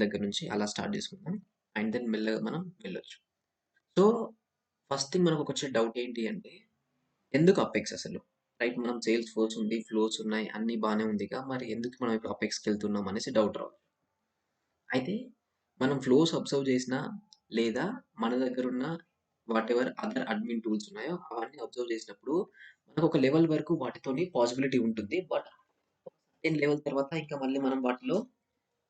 దగ్గర నుంచి అలా స్టార్ట్ చేసుకుందాం. అండ్ దెన్ మెల్లగా మనం వెళ్ళొచ్చు. సో, ఫస్ట్ థింగ్ మనకొకొచ్చే డౌట్ ఏంటి అంటే, ఎందుకు అపెక్స్ అసలు? రైట్, మనం సేల్స్ ఫోర్స్ ఉంది, ఫ్లోస్ ఉన్నాయి, అన్నీ బానే ఉందిగా. మరి ఎందుకు మనం ఇప్పుడు అపెక్స్‌కెళ్తున్నాం అనేసి డౌట్ రావచ్చు. అయితే మనం ఫ్లోస్ అబ్జర్వ్ చేసినా, లేదా మన దగ్గరున్న వాటెవర్ అదర్ అడ్మిన్ టూల్స్ ఉన్నాయో అవన్నీ అబ్జర్వ్ చేసినప్పుడు మనకొక లెవెల్ వరకు వాటితోని పాసిబిలిటీ ఉంటుంది. బట్ సర్టెన్ లెవెల్ తర్వాత ఇంకా మళ్ళీ మనం వాటిలో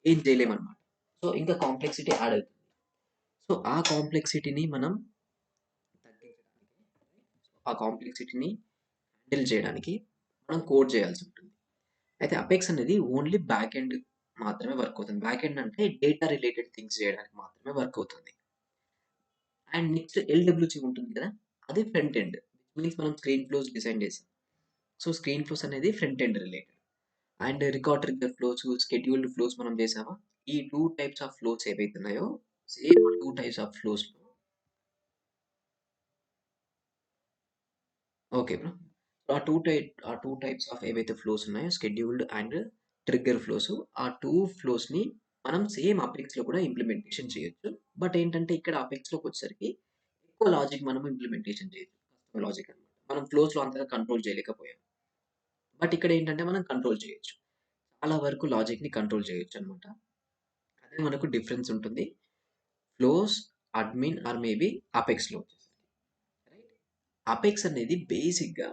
ఏం చేయలేమనమాట. సో, ఇంకా కాంప్లెక్సిటీ యాడ్ అవుతుంది. సో, ఆ కాంప్లెక్సిటీని మనం తగ్గించడానికి, ఆ కాంప్లెక్సిటీని హ్యాండిల్ చేయడానికి మనం కోడ్ చేయాల్సి ఉంటుంది. అయితే అపెక్స్ అనేది ఓన్లీ బ్యాక్ ఎండ్ మాత్రమే వర్క్ అవుతుంది. బ్యాక్ ఎండ్ అంటే డేటా రిలేటెడ్ థింగ్స్ చేయడానికి మాత్రమే వర్క్ అవుతుంది. అండ్ నెక్స్ట్ ఎల్‌డబ్ల్యూసీ ఉంటుంది కదా! అది ఫ్రంట్ ఎండ్. మీన్స్ మనం స్క్రీన్ ఫ్లోస్ డిజైన్ చేసాం. సో, స్క్రీన్ ఫ్లోస్ అనేది front end related. And record trigger flows, scheduled flows మనం చేసామా? ఈ 2 టైప్స్ ఆఫ్ ఫ్లోస్ ఏవైతే ఉన్నాయో సేమ్ 2 టైప్స్ ఆఫ్ ఫ్లోస్‌లో ఓకే బ్రో. ఆ 2 టైప్స్ ఆఫ్ ఏవైతే ఫ్లోస్ ఉన్నాయో షెడ్యూల్డ్ అండ్ ట్రిగ్గర్ ఫ్లోస్, ఆ 2 ఫ్లోస్‌ని మనం సేమ్ అపెక్స్‌లో కూడా ఇంప్లిమెంటేషన్ చేయొచ్చు. బట్ ఏంటంటే ఇక్కడ అపెక్స్‌లోకొచ్చేసరికి ఎక్కువ లాజిక్ మనం ఇంప్లిమెంటేషన్ చేయొచ్చు. కస్టమ్ లాజిక్ అన్నమాట. మనం ఫ్లోస్‌లో అంతగా కంట్రోల్ చేయలేకపోయాం. బట్ ఇక్కడ ఏంటంటే మనం కంట్రోల్ చేయొచ్చు. చాలా వరకు లాజిక్‌ని కంట్రోల్ చేయొచ్చన్నమాట. అదే మనకు డిఫరెన్స్ ఉంటుంది. ఫ్లోస్, అడ్మిన్ ఆర్ మేబీ అపెక్స్‌లో వచ్చేసరికి. రైట్? అపెక్స్ అనేది బేసిక్‌గా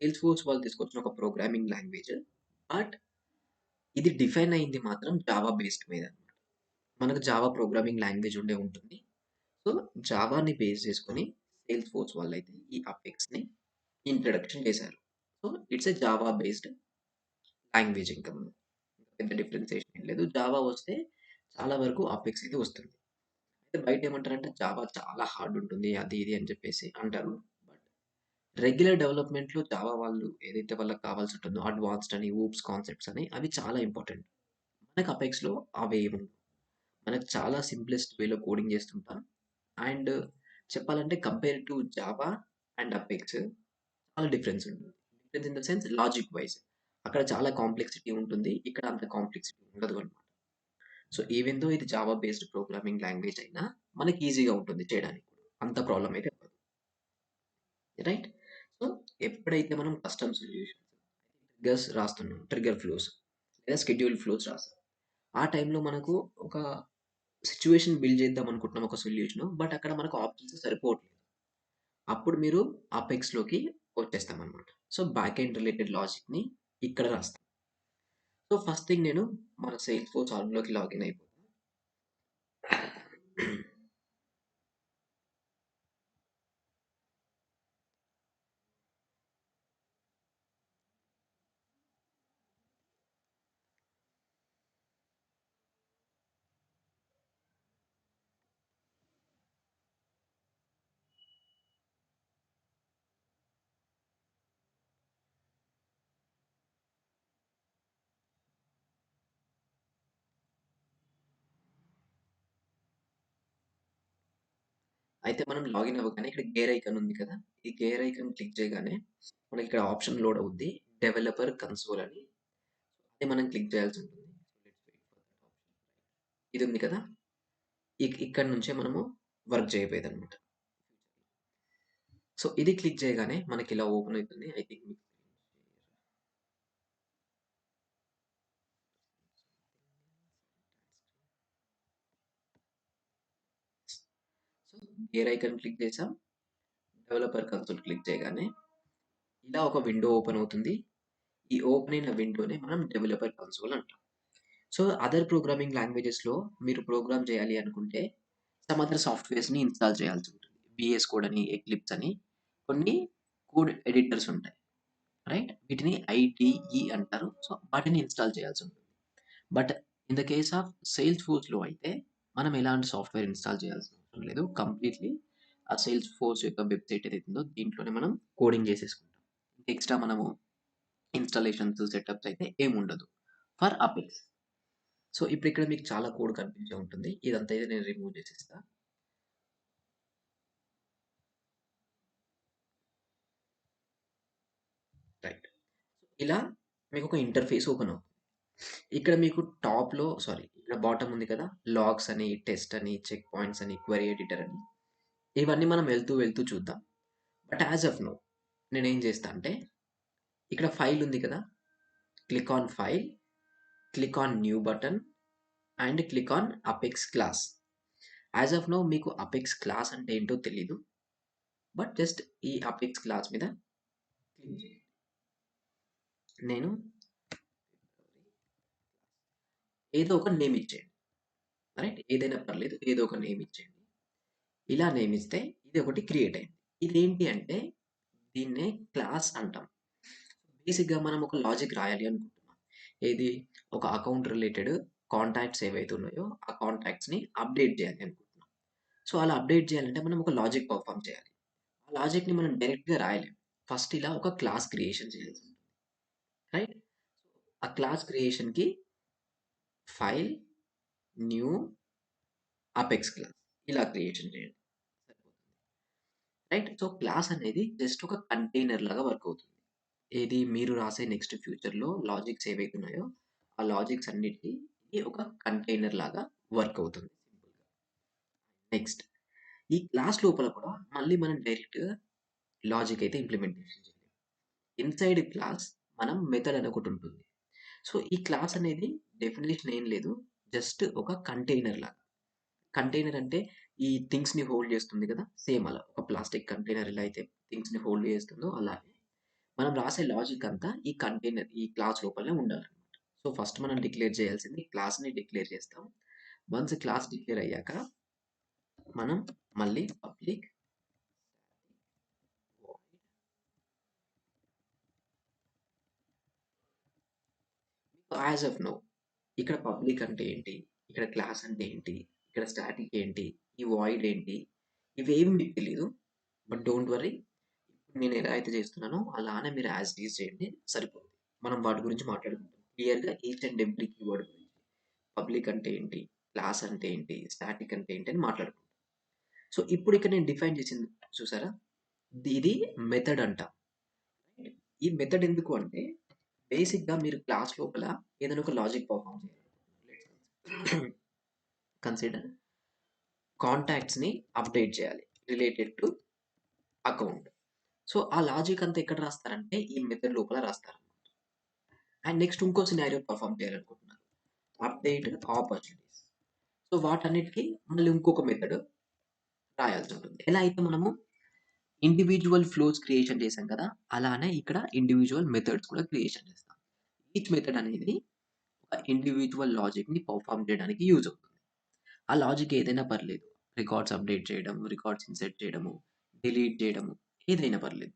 సేల్స్‌ఫోర్స్ వాళ్ళు తీసుకొచ్చిన ఒక ప్రోగ్రామింగ్ లాంగ్వేజ్. బట్ ఇది డిఫైన్ అయింది మాత్రం జావా బేస్డ్ మీద అన్నమాట. మనకు జావా ప్రోగ్రామింగ్ లాంగ్వేజ్ ఉంటుంది. సో, జావాని బేస్ చేసుకొని సేల్స్‌ఫోర్స్ వాళ్ళైతే ఈ అపెక్స్‌ని ఇంట్రడక్షన్ చేశారు. So, it's a Java based language ఇంకా మనం. పెద్ద డిఫరెన్సియేషన్ ఏం లేదు. జావా వస్తే చాలా వరకు అపెక్స్ అయితే వస్తుంది. అయితే బయట ఏమంటారంటే జావా చాలా హార్డ్ ఉంటుంది. అది ఇది అని చెప్పేసి అంటారు. బట్ రెగ్యులర్ డెవలప్‌మెంట్‌లో జావా వాళ్ళు ఏదైతే వాళ్ళకి కావాల్సి ఉంటుందో అడ్వాన్స్డ్ అని, ఊప్స్ కాన్సెప్ట్స్ అని అవి చాలా ఇంపార్టెంట్. మనకు అపెక్స్‌లో అవేమి ఉండవు. మనకు చాలా సింప్లెస్ట్ వేలో కోడింగ్ చేస్తుంటాం. అండ్ చెప్పాలంటే compare to Java and Apex చాలా డిఫరెన్స్ ఉంటుంది. Difference in the sense logic wise. అక్కడ చాలా కాంప్లెక్సిటీ ఉంటుంది. ఇక్కడ అంత కాంప్లెక్సిటీ ఉండదు అన్నమాట. సో, ఈవెన్ దో ఇది జావా బేస్డ్ ప్రోగ్రామింగ్ లాంగ్వేజ్ అయినా మనకి ఈజీగా ఉంటుంది చేయడానికి కూడా. అంత ప్రాబ్లమ్ అయితే అవ్వదు. రైట్? సో, ఎప్పుడైతే మనం కస్టమ్ సొల్యూషన్స్ ట్రిగ్గర్స్ రాస్తున్నాం. ట్రిగ్గర్ ఫ్లోస్ లేదా షెడ్యూల్ ఫ్లోస్ రాస్తాం. ఆ టైంలో మనకు ఒక సిట్యుయేషన్ బిల్డ్ చేద్దాం అనుకుంటున్నాం ఒక సొల్యూషను. బట్ అక్కడ మనకు ఆప్షన్స్ సరిపోవట్లేదు. అప్పుడు మీరు అపెక్స్‌లోకి వచ్చేస్తామనమాట. సో, బ్యాక్ ఎండ్ రిలేటెడ్ లాజిక్‌ని ఇక్కడ రాస్తాం. సో, ఫస్ట్ థింగ్ నేను మన సేల్స్‌ఫోర్స్ ఆర్మ్‌లోకి లాగిన్ అయిపోతా. అయితే మనం లాగిన్ అవ్వగానే ఇక్కడ గేర్ ఐకాన్ ఉంది కదా! ఈ గేర్ ఐకాన్ క్లిక్ చేయగానే మనకి ఇక్కడ ఆప్షన్ లోడ్ అవుద్ది. డెవలపర్ కన్సోల్ అని. అది మనం క్లిక్ చేయాల్సి ఉంటుంది. ఇది ఉంది కదా! ఇక్కడి నుంచే మనము వర్క్ చేయబోయేదన్నమాట. సో, ఇది క్లిక్ చేయగానే మనకి ఇలా ఓపెన్ అయితుంది. ఐ థింక్ మీకు సో, గేర్ ఐకాన్ క్లిక్ చేసాం. డెవలపర్ కన్సోల్ క్లిక్ చేయగానే ఇలా ఒక విండో ఓపెన్ అవుతుంది. ఈ ఓపెన్ అయిన విండోనే మనం డెవలపర్ కన్సోల్ అంటాం. సో, అదర్ ప్రోగ్రామింగ్ లాంగ్వేజెస్‌లో మీరు ప్రోగ్రామ్ చేయాలి అనుకుంటే సమ్ అదర్ సాఫ్ట్‌వేర్స్‌ని ఇన్‌స్టాల్ చేయాల్సి ఉంటుంది. వీఎస్ కోడ్ అని, ఎక్లిప్స్ అని కొన్ని కోడ్ ఎడిటర్స్ ఉంటాయి. రైట్? వీటిని ఐడిఇ అంటారు. సో, వాటిని ఇన్‌స్టాల్ చేయాల్సి ఉంటుంది. But in the case of సేల్స్‌ఫోర్స్‌లో అయితే మనం ఎలాంటి సాఫ్ట్‌వేర్ ఇన్‌స్టాల్ చేయాల్సిన అవసరం లేదు. కంప్లీట్‌లీ ఆ సేల్స్‌ఫోర్స్ యొక్క వెబ్‌సైట్ ఏదైతే ఉందో దీంట్లోనే మనం కోడింగ్ చేసేసుకుంటాం. ఎక్స్‌ట్రా మనము ఇన్‌స్టాలేషన్స్, సెటప్స్ అయితే ఏముండదు ఫర్ అపెక్స్. సో, ఇప్పుడిక్కడ మీకు చాలా కోడ్ కనిపించే ఉంటుంది. ఇదంతా అయితే నేను రిమూవ్ చేసేస్తా. రైట్. ఇలా మీకొక ఇంటర్‌ఫేస్ ఓపెన్ అవుతుంది. ఇక్కడ మీకు టాప్‌లో సారీ, ఇక్కడ బాటమ్ ఉంది కదా! లాగ్స్ అని, టెస్ట్ అని, చెక్ పాయింట్స్ అని, క్వెరీ ఎడిటర్ అని ఇవన్నీ మనం వెళ్తూ చూద్దాం. బట్ యాస్ ఆఫ్ నౌ నేనేం చేస్తా అంటే ఇక్కడ ఫైల్ ఉంది కదా! Click on file, click on new button and click on Apex class. As of now మీకు అపెక్స్ క్లాస్ అంటే ఏంటో తెలీదు. బట్ జస్ట్ ఈ అపెక్స్ క్లాస్ మీద క్లిక్ చేయండి. నేను ఏదో ఒక నేమ్ ఇచ్చేయండి. రైట్? ఏదైనా పర్లేదు. ఏదో ఒక నేమ్ ఇచ్చేయండి. ఇలా నేమ్ ఇస్తే ఇది ఒకటి క్రియేట్ అయింది. ఇదేంటి అంటే దీన్నే క్లాస్ అంటాం. బేసిక్‌గా మనం ఒక లాజిక్ రాయాలి అనుకుంటున్నాం. ఏది? ఒక అకౌంట్ రిలేటెడ్ కాంటాక్ట్స్ ఏవైతే ఉన్నాయో ఆ కాంటాక్ట్స్‌ని అప్డేట్ చేయాలి అనుకుంటున్నాం. సో, అలా అప్డేట్ చేయాలంటే మనం ఒక లాజిక్ పెర్ఫార్మ్ చేయాలి. ఆ లాజిక్‌ని మనం డైరెక్ట్‌గా రాయలేం. ఫస్ట్ ఇలా ఒక క్లాస్ క్రియేషన్ చేయాల్సి ఉంటుంది. రైట్? ఆ క్లాస్ క్రియేషన్‌కి ఫైల్, న్యూ, అపెక్స్ క్లాస్ ఇలా క్రియేషన్ చేయండి. సరిపోతుంది. రైట్? సో, క్లాస్ అనేది జస్ట్ ఒక కంటైనర్ లాగా వర్క్ అవుతుంది. ఏది మీరు రాసే నెక్స్ట్ ఫ్యూచర్‌లో లాజిక్స్ ఏవైతే ఉన్నాయో, ఆ లాజిక్స్ అన్నిటికి ఇది ఒక కంటైనర్ లాగా వర్క్ అవుతుంది సింపుల్‌గా. నెక్స్ట్ ఈ క్లాస్ లోపల కూడా మళ్ళీ మనం డైరెక్ట్‌గా లాజిక్ అయితే ఇంప్లిమెంటేషన్ చేయలేం. ఇన్‌సైడ్ క్లాస్ మనం మెథడ్ అని ఒకటుంటుంది. సో, ఈ క్లాస్ అనేది డెఫినిషన్ ఏం లేదు. జస్ట్ ఒక కంటైనర్ లాగా. కంటైనర్ అంటే ఈ థింగ్స్‌ని హోల్డ్ చేస్తుంది కదా! సేమ్ అలా. ఒక ప్లాస్టిక్ కంటైనర్ ఎలా అయితే థింగ్స్‌ని హోల్డ్ చేస్తుందో అలాగే మనం రాసే లాజిక్ అంతా ఈ కంటైనర్ ఈ క్లాస్ లోపలనే ఉండాలన్నమాట. సో, ఫస్ట్ మనం డిక్లేర్ చేయాల్సింది క్లాస్‌ని డిక్లేర్ చేస్తాం. వన్స్ క్లాస్ డిక్లేర్ అయ్యాక మనం మళ్ళీ పబ్లిక్ యాస్ ఆఫ్ నౌ ఇక్కడ పబ్లిక్ అంటే ఏంటి? ఇక్కడ క్లాస్ అంటే ఏంటి? ఇక్కడ స్టాటిక్ ఏంటి? ఈ వాయిడ్ ఏంటి? ఇవేవి మీకు తెలీదు. But don't worry. నేను ఎలా అయితే చేస్తున్నానో అలానే మీరు యాజ్ ఇట్ ఈజ్ చేయండి సరిపోతుంది. మనం వాటి గురించి మాట్లాడుకుందాం. క్లియర్‌గా ఈచ్ అండ్ ఎవ్రీ కీవర్డ్ గురించి. పబ్లిక్ అంటే ఏంటి? క్లాస్ అంటే ఏంటి? స్టాటిక్ అంటే ఏంటి? అని మాట్లాడుకుందాం. సో, ఇప్పుడు ఇక్కడ నేను డిఫైన్ చేసింది చూసారా? ఇది మెథడ్ అంటాం. ఈ మెథడ్ ఎందుకు అంటే బేసిక్‌గా మీరు క్లాస్ లోపల ఏదైనా ఒక లాజిక్ పెర్ఫార్మ్ చేయాలి. కన్సిడర్ కాంటాక్ట్స్‌ని అప్డేట్ చేయాలి రిలేటెడ్ టు అకౌంట్. సో, ఆ లాజిక్ అంతా ఎక్కడ రాస్తారంటే ఈ మెథడ్ లోపల రాస్తారు. అండ్ నెక్స్ట్ ఇంకో సినారియో పెర్ఫార్మ్ చేయాలనుకుంటున్నారు. Update opportunities. సో, వాటన్నిటికి మళ్ళీ ఇంకొక మెథడ్ రాయాల్సుంటుంది. ఎలా అయితే మనము ఇండివిడ్యువల్ ఫ్లోస్ క్రియేషన్ చేసాం కదా! అలానే ఇక్కడ ఇండివిడ్యువల్ మెథడ్స్ కూడా క్రియేషన్ చేస్తాం. ఈచ్ మెథడ్ అనేది ఒక ఇండివిడ్యువల్ లాజిక్‌ని పెర్ఫార్మ్ చేయడానికి యూజ్ అవుతుంది. ఆ లాజిక్ ఏదైనా పర్లేదు. రికార్డ్స్ అప్డేట్ చేయడం, రికార్డ్స్ ఇన్సర్ట్ చేయడము, డిలీట్ చేయడము ఏదైనా పర్లేదు.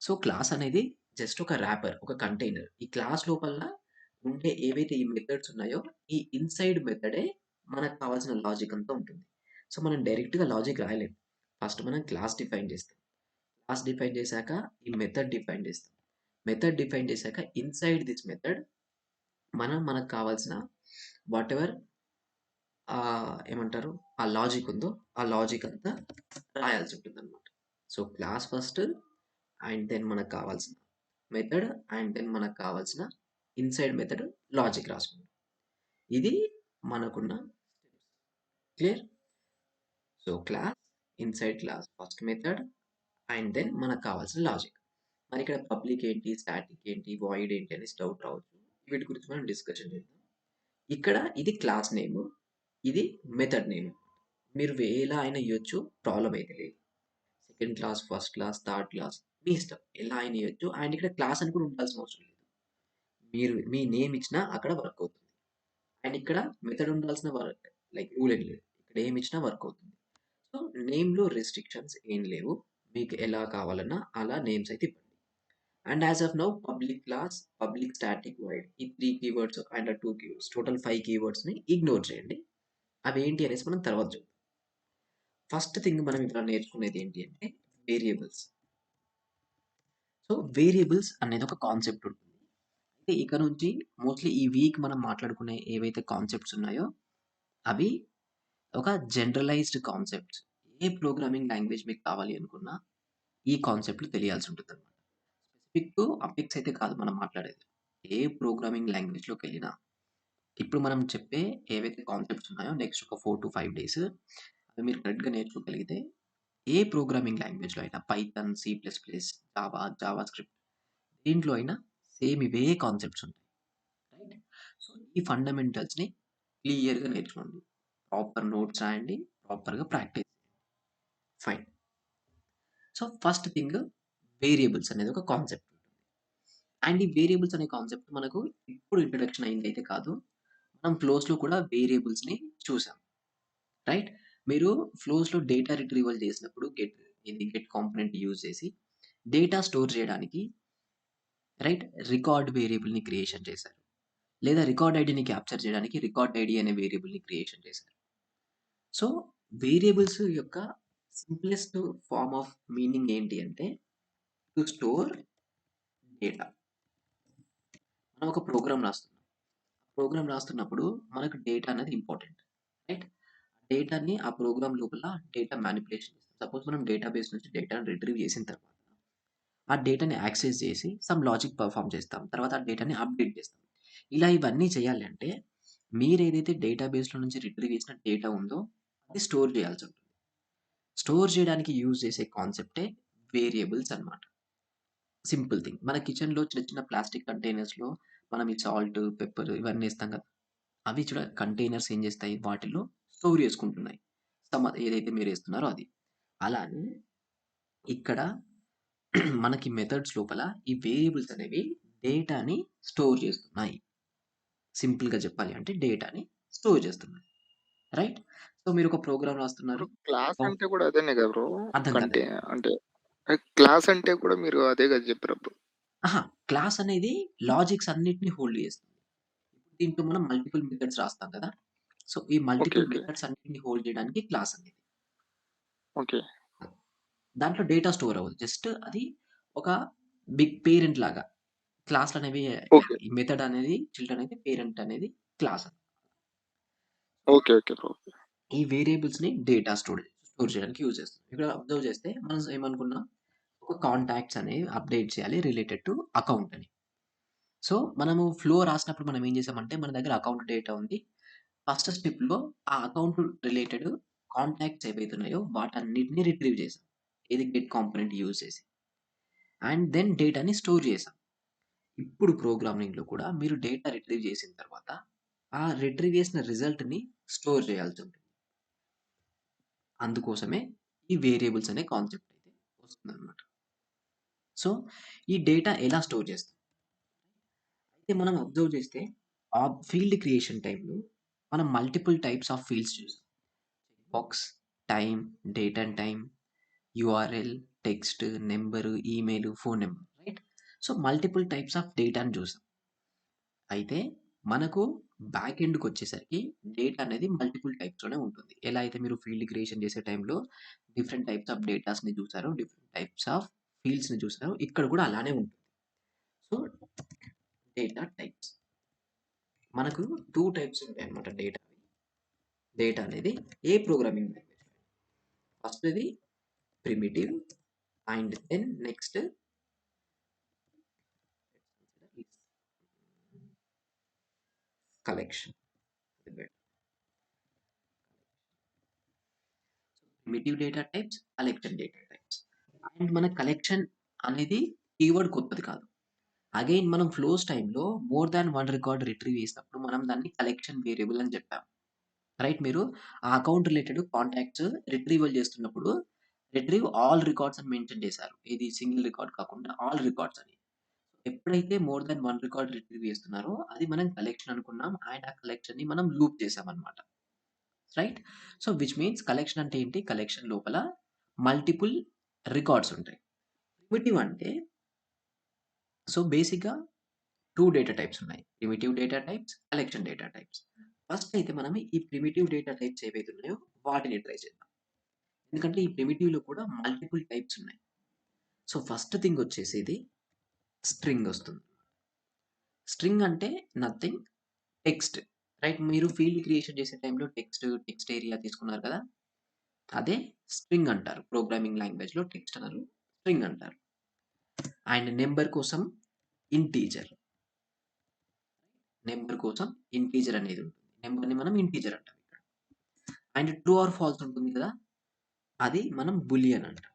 సో, క్లాస్ అనేది జస్ట్ ఒక ర్యాపర్, ఒక కంటైనర్. ఈ క్లాస్ లోపల ఉండే ఏవైతే ఈ మెథడ్స్ ఉన్నాయో, ఈ ఇన్‌సైడ్ మెథడే మనకు కావాల్సిన లాజిక్ అంతా ఉంటుంది. సో, మనం డైరెక్ట్‌గా లాజిక్ రాయలేం. ఫస్ట్ మనం క్లాస్ డిఫైన్ చేస్తాం. క్లాస్ డిఫైన్ చేశాక ఈ మెథడ్ డిఫైన్ చేస్తాం. మెథడ్ డిఫైన్ చేశాక ఇన్‌సైడ్ దిస్ మెథడ్ మనకు కావాల్సిన వాటెవర్ ఏమంటారు? ఆ లాజిక్ ఉందో, ఆ లాజిక్ అంతా రాయాల్సి ఉంటుందన్నమాట. So, class first and then మనకు కావాల్సిన మెథడ్ అండ్ దెన్ మనకు కావాల్సిన ఇన్‌సైడ్ మెథడ్ లాజిక్ రాసుకుంటాం. ఇది మనకున్న clear? So, class, inside class first method and then మనకు కావాల్సిన లాజిక్. మరి ఇక్కడ పబ్లిక్ ఏంటి? స్టాటిక్ ఏంటి? వాయిడ్ ఏంటి? అనేసి డౌట్ రావచ్చు. వీటి గురించి మనం డిస్కషన్ చేద్దాం. ఇక్కడ ఇది క్లాస్ నేమ్. ఇది మెథడ్ నేమ్. మీరు ఎలా అయినా ఇయ్యొచ్చు. ప్రాబ్లమ్ అయితే లేదు. Second class, first class, third class మీ ఇష్టం. ఎలా అయినా ఇయ్యొచ్చు. అండ్ ఇక్కడ క్లాస్ అని కూడా ఉండాల్సిన అవసరం లేదు. మీరు మీ నేమ్ ఇచ్చినా అక్కడ వర్క్ అవుతుంది. అండ్ ఇక్కడ మెథడ్ ఉండాల్సిన లైక్ రూల్ ఏం లేదు. ఇక్కడ ఏమి ఇచ్చినా వర్క్ అవుతుంది. సో, నేమ్‌లో రెస్ట్రిక్షన్స్ ఏం లేవు. మీకు ఎలా కావాలన్నా అలా నేమ్స్ అయితే ఇవ్వండి. And as of now public class, public static void ఈ 3 కీవర్డ్స్ అండ్ 2 కీవర్డ్స్ టోటల్ 5 కీవర్డ్స్‌ని ఇగ్నోర్ చేయండి. అవేంటి అనేసి మనం తర్వాత చూద్దాం. ఫస్ట్ థింగ్ మనం ఇక్కడ నేర్చుకునేది ఏంటి అంటే వేరియబుల్స్. సో, వేరియబుల్స్ అనేది ఒక కాన్సెప్ట్ ఉంటుంది. అయితే ఇక నుంచి మోస్ట్‌లీ ఈ వీక్ మనం మాట్లాడుకునే ఏవైతే కాన్సెప్ట్స్ ఉన్నాయో అవి ఒక జనరలైజ్డ్ కాన్సెప్ట్స్. ఏ ప్రోగ్రామింగ్ లాంగ్వేజ్ మీకు కావాలి అనుకున్నా ఈ కాన్సెప్ట్‌లు తెలియాల్సి ఉంటుందన్నమాట. స్పెసిఫిక్ టు అపెక్స్ అయితే కాదు మనం మాట్లాడేది. ఏ ప్రోగ్రామింగ్ లాంగ్వేజ్‌లోకెళ్ళినా ఇప్పుడు మనం చెప్పే ఏవైతే కాన్సెప్ట్స్ ఉన్నాయో నెక్స్ట్ ఒక 4-5 డేస్ అవి మీరు కరెక్ట్‌గా నేర్చుకోగలిగితే ఏ ప్రోగ్రామింగ్ లాంగ్వేజ్‌లో అయినా Python, C plus plus, Java, JavaScript దేంట్లో అయినా సేమ్ ఇవే కాన్సెప్ట్స్ ఉంటాయి. రైట్? సో, ఈ ఫండమెంటల్స్‌ని క్లియర్‌గా నేర్చుకోండి. ప్రాపర్ నోట్స్ రాయండి. ప్రాపర్‌గా practice. Fine. So, first thing variables అనేది ఒక కాన్సెప్ట్. అండ్ ఈ వేరియబుల్స్ అనే కాన్సెప్ట్ మనకు ఇప్పుడు ఇంట్రడక్షన్ అయిందైతే కాదు. మనం ఫ్లోస్‌లో కూడా వేరియబుల్స్‌ని చూసాం. రైట్? మీరు ఫ్లోస్‌లో డేటా రిట్రీవల్ చేసినప్పుడు గెట్ కాంపోనెంట్ యూజ్ చేసి డేటా స్టోర్ చేయడానికి రైట్? రికార్డ్ వేరియబుల్‌ని క్రియేషన్ చేశారు. లేదా రికార్డ్ ఐడీని క్యాప్చర్ చేయడానికి రికార్డ్ ఐడీ అనే వేరియబుల్‌ని క్రియేషన్ చేశారు. సో, వేరియబుల్స్ యొక్క సింప్లెస్ట్ ఫార్మ్ ఆఫ్ మీనింగ్ ఏంటి అంటే టు స్టోర్ డేటా. మనం ఒక ప్రోగ్రామ్ రాస్తున్నాం. ప్రోగ్రామ్ రాస్తున్నప్పుడు మనకు డేటా అనేది ఇంపార్టెంట్. రైట్? డేటాని ఆ ప్రోగ్రామ్ లోపల డేటా మానిప్యులేషన్ చేస్తాం. సపోజ్ మనం డేటాబేస్ నుంచి డేటాను రిట్రీవ్ చేసిన తర్వాత ఆ డేటాని యాక్సెస్ చేసి సమ్ లాజిక్ పెర్ఫార్మ్ చేస్తాం. తర్వాత ఆ డేటాని అప్డేట్ చేస్తాం. ఇలా ఇవన్నీ చేయాలి అంటే మీరేదైతే డేటాబేస్‌లో నుంచి రిట్రీవ్ చేసిన డేటా ఉందో అది స్టోర్ చేయాల్సుంటుంది. స్టోర్ చేయడానికి యూజ్ చేసే కాన్సెప్టే వేరియబుల్స్ అన్నమాట. Simple thing. మన కిచెన్‌లో చిన్న చిన్న ప్లాస్టిక్ కంటైనర్స్‌లో మనం ఈ సాల్ట్, పెప్పర్ ఇవన్నీ ఏస్తాం కదా! అవి కంటైనర్స్ ఏం చేస్తాయి వాటిల్లో స్టోర్ చేసుకుంటున్నాయి. ఏదైతే మీరేస్తున్నారో అది. అలానే ఇక్కడ మనకి మెథడ్స్ లోపల ఈ వేరియబుల్స్ అనేవి డేటాని స్టోర్ చేస్తున్నాయి. సింపుల్‌గా చెప్పాలి అంటే డేటాని స్టోర్ చేస్తున్నాయి. రైట్? సో, మీరొక ప్రోగ్రామ్ బ్రో రాస్తున్నారు. క్లాస్ ఓహ్! అంటే కూడా అదేనే కదా బ్రో? అర్థం కంటే కాలేదు. అంటే క్లాస్ అంటే కూడా మీరు అదే కదా చెప్పారు బ్రో? అహా! క్లాస్ అనేది లాజిక్స్ అన్నిటిని హోల్డ్ చేస్తుంది. దీంట్లో మనం మల్టిపుల్ మెథడ్స్ రాస్తాం కదా! సో, ఈ ఓకే. Multiple okay. మెథడ్స్ అన్నిటిని హోల్డ్ చేయడానికి క్లాస్ అనేది. ఓకే. దాంట్లో డేటా స్టోర్ అవ్వదు. జస్ట్ అది ఒక బిగ్ పేరెంట్ లాగా. క్లాస్‌లనేవి ఓకే. ఈ మెథడ్ అనేది చిల్డ్రన్ అయితే పేరెంట్ అనేది క్లాస్. ఓకే. Okay bro. ఈ వేరియబుల్స్‌ని డేటా స్టోర్ చేయడానికి యూజ్ చేస్తాం. ఇక్కడ అబ్జర్వ్ చేస్తే మనం ఏమనుకున్నాం, ఒక కాంటాక్ట్స్ అనేవి అప్డేట్ చేయాలి రిలేటెడ్ టు అకౌంట్ అని. సో, మనము ఫ్లో రాసినప్పుడు మనం ఏం చేసామంటే మన దగ్గర అకౌంట్ డేటా ఉంది. ఫస్ట్ స్టెప్‌లో ఆ అకౌంట్ రిలేటెడ్ కాంటాక్ట్స్ ఏవైతే ఉన్నాయో వాటన్నిటిని రిట్రీవ్ చేసాం. ఏది గెట్ కాంపోనెంట్ యూజ్ చేసి. అండ్ దెన్ డేటాని స్టోర్ చేసాం. ఇప్పుడు ప్రోగ్రామింగ్‌లో కూడా మీరు డేటా రిట్రీవ్ చేసిన తర్వాత ఆ రిట్రీవ్ చేసిన రిజల్ట్‌ని స్టోర్ చేయాల్సుంటుంది. అందుకోసమే ఈ వేరియబుల్స్ అనే కాన్సెప్ట్ అయితే వస్తుందన్నమాట. సో, ఈ డేటా ఎలా స్టోర్ చేస్తాం? అయితే మనం అబ్జర్వ్ చేస్తే ఆ ఫీల్డ్ క్రియేషన్ టైమ్‌లో మనం మల్టిపుల్ టైప్స్ ఆఫ్ ఫీల్డ్స్ చూసాం. Box, time, date and time, URL, text, number, email, phone number right? So, multiple types of డేటాను చూసాం. అయితే మనకు బ్యాక్ ఎండ్‌కొచ్చేసరికి డేటా అనేది మల్టిపుల్ టైప్స్‌లోనే ఉంటుంది. ఎలా అయితే మీరు ఫీల్డ్ క్రియేషన్ చేసే టైంలో డిఫరెంట్ టైప్స్ ఆఫ్ డేటాస్‌ని చూసారో, డిఫరెంట్ టైప్స్ ఆఫ్ ఫీల్డ్స్‌ని చూసారో, ఇక్కడ కూడా అలానే ఉంటుంది. So, data types. మనకు 2 టైప్స్ ఉంటాయన్నమాట డేటా. డేటా అనేది ఏ ప్రోగ్రామింగ్ లాంగ్వేజ్. ఫస్ట్‌ది primitive and then next collection. Primitive data types, collection data types. And మన కలెక్షన్ అనేది కీవర్డ్ కొత్తది కాదు. అగైన్ మనం ఫ్లోస్ టైమ్‌లో మోర్ థాన్ 1 రికార్డ్ రిట్రీవ్ చేసినప్పుడు మనం దాన్ని కలెక్షన్ వేరియబుల్ అని చెప్పాం. రైట్? మీరు ఆ అకౌంట్ రిలేటెడ్ కాంటాక్ట్స్ రిట్రీవల్ చేస్తున్నప్పుడు రిట్రీవ్ ఆల్ రికార్డ్స్ అని మెన్షన్ చేశారు. ఇది సింగిల్ రికార్డ్ కాకుండా ఆల్ రికార్డ్స్ అని. ఎప్పుడైతే మోర్ థాన్ 1 రికార్డ్ రిట్రీవ్ చేస్తున్నారో అది మనం కలెక్షన్ అనుకున్నాం. అండ్ ఆ కలెక్షన్‌ని మనం లూప్ చేసామన్నమాట. Right? So, which means collection అంటే ఏంటి? కలెక్షన్ లోపల మల్టిపుల్ రికార్డ్స్ ఉంటాయి. ప్రిమిటివ్ అంటే సో, బేసిక్‌గా 2 డేటా టైప్స్ ఉన్నాయి. Primitive data types, collection data types. First అయితే మనం ఈ ప్రిమిటివ్ డేటా టైప్స్ ఏవైతే ఉన్నాయో వాటిని ట్రై చేద్దాం. ఎందుకంటే ఈ ప్రిమిటివ్‌లో కూడా మల్టిపుల్ టైప్స్ ఉన్నాయి. సో, ఫస్ట్ థింగ్ వచ్చేసి ఇది స్ట్రింగ్ వస్తుంది. స్ట్రింగ్ అంటే నథింగ్ టెక్స్ట్. రైట్? మీరు ఫీల్డ్ క్రియేషన్ చేసే టైంలో టెక్స్ట్ ఏరియా తీసుకున్నారు కదా! అదే స్ట్రింగ్ అంటారు. ప్రోగ్రామింగ్ లాంగ్వేజ్‌లో టెక్స్ట్ అనరు. స్ట్రింగ్ అంటారు. అండ్ నంబర్ కోసం ఇంటీజర్. నెంబర్ కోసం ఇంటీజర్ అనేది ఉంటుంది. నెంబర్‌ని మనం ఇంటీజర్ అంటాం ఇక్కడ. అండ్ ట్రూ ఆర్ ఫాల్స్ ఉంటుంది కదా! అది మనం బూలియన్ అంటాం.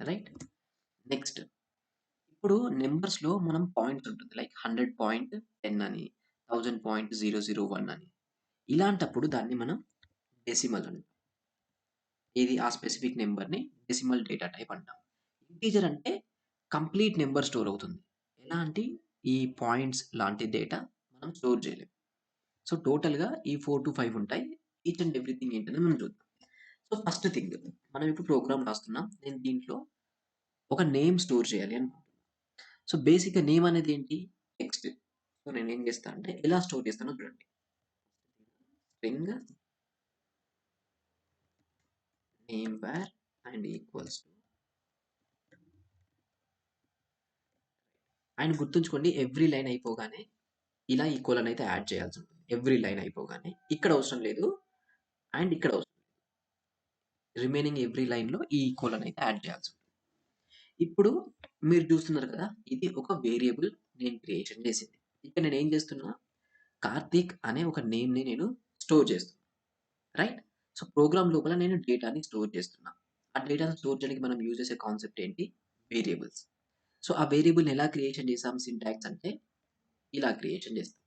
రైట్? నెక్స్ట్ ఇప్పుడు నంబర్స్‌లో మనం పాయింట్స్ ఉంటుంది. లైక్ 100.10 అని, 1000.001 అని. ఇలాంటప్పుడు దాన్ని మనం డెసిమల్ అంటాం. ఏది ఆ స్పెసిఫిక్ నంబర్‌ని డెసిమల్ డేటా టైప్ అంటాం. ఇంటిజర్ అంటే కంప్లీట్ నంబర్ స్టోర్ అవుతుంది. ఎలా అంటే ఈ పాయింట్స్ లాంటి డేటా మనం స్టోర్ చేయలేం. సో, టోటల్‌గా ఈ 4-5 ఉంటాయి. ఈచ్ అండ్ ఎవ్రీథింగ్ ఏంటనేది మనం చూద్దాం. సో, ఫస్ట్ థింగ్ మనం ఇప్పుడు ప్రోగ్రామ్ రాస్తున్నాం. నేను దీంట్లో ఒక నేమ్ స్టోర్ చేయాలి అనుకుంటున్నా. సో, బేసిక్‌గా నేమ్ అనేది ఏంటి? టెక్స్ట్. సో, నేనేం చేస్తా అంటే ఎలా స్టోర్ చేస్తానో చూడండి. String name var and equals to and గుర్తుంచుకోండి ఎవ్రీ లైన్ అయిపోగానే ఇలా ఈక్వల్ అయితే యాడ్ చేయాల్సి ఉంటుంది. ఎవ్రీ లైన్ అయిపోగానే. ఇక్కడ అవసరం లేదు. అండ్ ఇక్కడ అవసరం లేదు. రిమైనింగ్ ఎవ్రీ లైన్‌లో ఈ ఈక్వల్ అయితే యాడ్ చేయాల్సి ఉంటుంది. ఇప్పుడు మీరు చూస్తున్నారు కదా! ఇది ఒక వేరియబుల్ నేను క్రియేషన్ చేసింది. ఇక్కడ నేనేం చేస్తున్నా కార్తీక్ అనే ఒక నేమ్‌ని నేను స్టోర్ చేస్తున్నా. రైట్? సో, ప్రోగ్రామ్ లోపల నేను డేటాని స్టోర్ చేస్తున్నా. ఆ డేటాను స్టోర్ చేయడానికి మనం యూజ్ చేసే కాన్సెప్ట్ ఏంటి? వేరియబుల్స్. సో, ఆ వేరియబుల్‌ని ఎలా క్రియేషన్ చేసాం సింటాక్స్ అంటే ఇలా క్రియేషన్ చేస్తాం.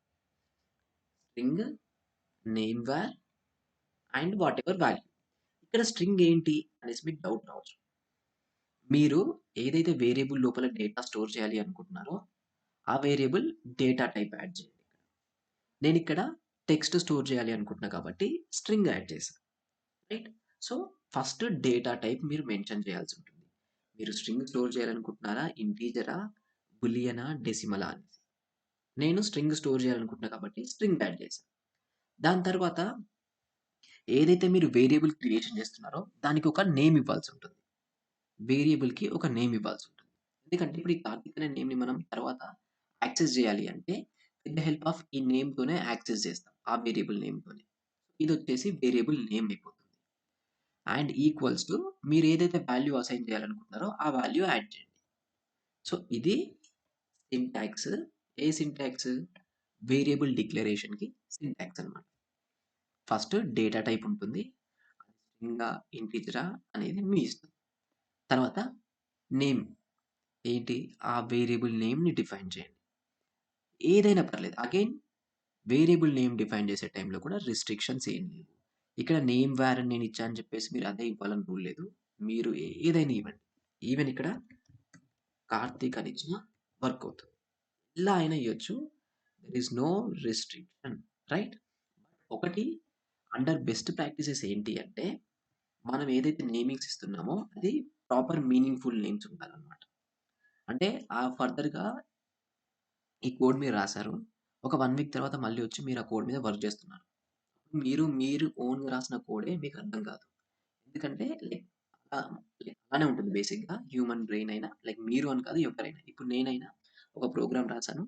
String name var and whatever value. ఇక్కడ స్ట్రింగ్ ఏంటి అనేసి మీకు డౌట్ రావచ్చు. మీరు ఏదైతే వేరియబుల్ లోపల డేటా స్టోర్ చేయాలి అనుకుంటున్నారో, ఆ వేరియబుల్ డేటా టైప్ యాడ్ చేయండి. నేనిక్కడ టెక్స్ట్ స్టోర్ చేయాలి అనుకుంటున్నా కాబట్టి స్ట్రింగ్ యాడ్ చేశా. Right? So, first data type మీరు మెన్షన్ చేయాల్సి ఉంటుంది. మీరు స్ట్రింగ్ స్టోర్ చేయాలనుకుంటున్నారా? ఇంటీజరా? బూలియనా? డెసిమలా అనేసి. నేను స్ట్రింగ్ స్టోర్ చేయాలనుకుంటున్నా కాబట్టి స్ట్రింగ్ యాడ్ చేశా. దాని తర్వాత ఏదైతే మీరు వేరియబుల్ క్రియేషన్ చేస్తున్నారో దానికి ఒక నేమ్ ఇవ్వాల్సి ఉంటుంది. వేరియబుల్‌కి ఒక నేమ్ ఇవ్వాల్సి ఉంటుంది. ఎందుకంటే ఇప్పుడు ఈ కార్తీక్ అనే నేమ్‌ని మనం తర్వాత యాక్సెస్ చేయాలి అంటే విత్ ద హెల్ప్ ఆఫ్ ఈ నేమ్‌తోనే యాక్సెస్ చేస్తాం. ఆ వేరియబుల్ నేమ్‌తోనే. ఇదొచ్చేసి వేరియబుల్ నేమ్ అయిపోతుంది. అండ్ ఈక్వల్స్ టు మీరు ఏదైతే వాల్యూ అసైన్ చేయాలనుకుంటున్నారో ఆ వాల్యూ యాడ్ చేయండి. సో, ఇది సింటాక్స్. ఏ సింటాక్స్? వేరియబుల్ డిక్లరేషన్‌కి సింటాక్స్ అన్నమాట. ఫస్ట్ డేటా టైప్ ఉంటుంది. అది స్ట్రింగా, ఇంటిజరా అనేది మీ ఇష్టం. తర్వాత నేమ్ ఏంటి? ఆ వేరియబుల్ నేమ్‌ని డిఫైన్ చేయండి. ఏదైనా పర్లేదు. అగైన్ వేరియబుల్ నేమ్ డిఫైన్ చేసే టైంలో కూడా రిస్ట్రిక్షన్స్ ఏం లేవు. ఇక్కడ నేమ్ var అని నేను ఇచ్చా అని చెప్పేసి మీరు అదే ఇవ్వాలని రూల్ లేదు. మీరు ఏదైనా ఇవ్వండి. ఈవెన్ ఇక్కడ కార్తీక్ అని ఇచ్చినా వర్క్ అవుతుంది. ఇలా అయినా ఇయ్యొచ్చు. There is no restriction. Right? ఒకటి అండర్ బెస్ట్ ప్రాక్టీసెస్ ఏంటి అంటే మనం ఏదైతే నేమింగ్స్ ఇస్తున్నామో అది ప్రాపర్ మీనింగ్‌ఫుల్ నేమ్స్ ఉండాలన్నమాట. అంటే ఫర్దర్‌గా ఈ కోడ్ మీరు రాసారు. ఒక 1 వీక్ తర్వాత మళ్ళీ వచ్చి మీరు ఆ కోడ్ మీద వర్క్ చేస్తున్నారు. మీరు ఓన్‌గా రాసిన కోడే మీకు అర్థం కాదు. ఎందుకంటే అలానే ఉంటుంది బేసిక్‌గా హ్యూమన్ బ్రెయిన్ అయినా మీరు అని కాదు ఎవరైనా. ఇప్పుడు నేనైనా ఒక ప్రోగ్రామ్ రాసాను.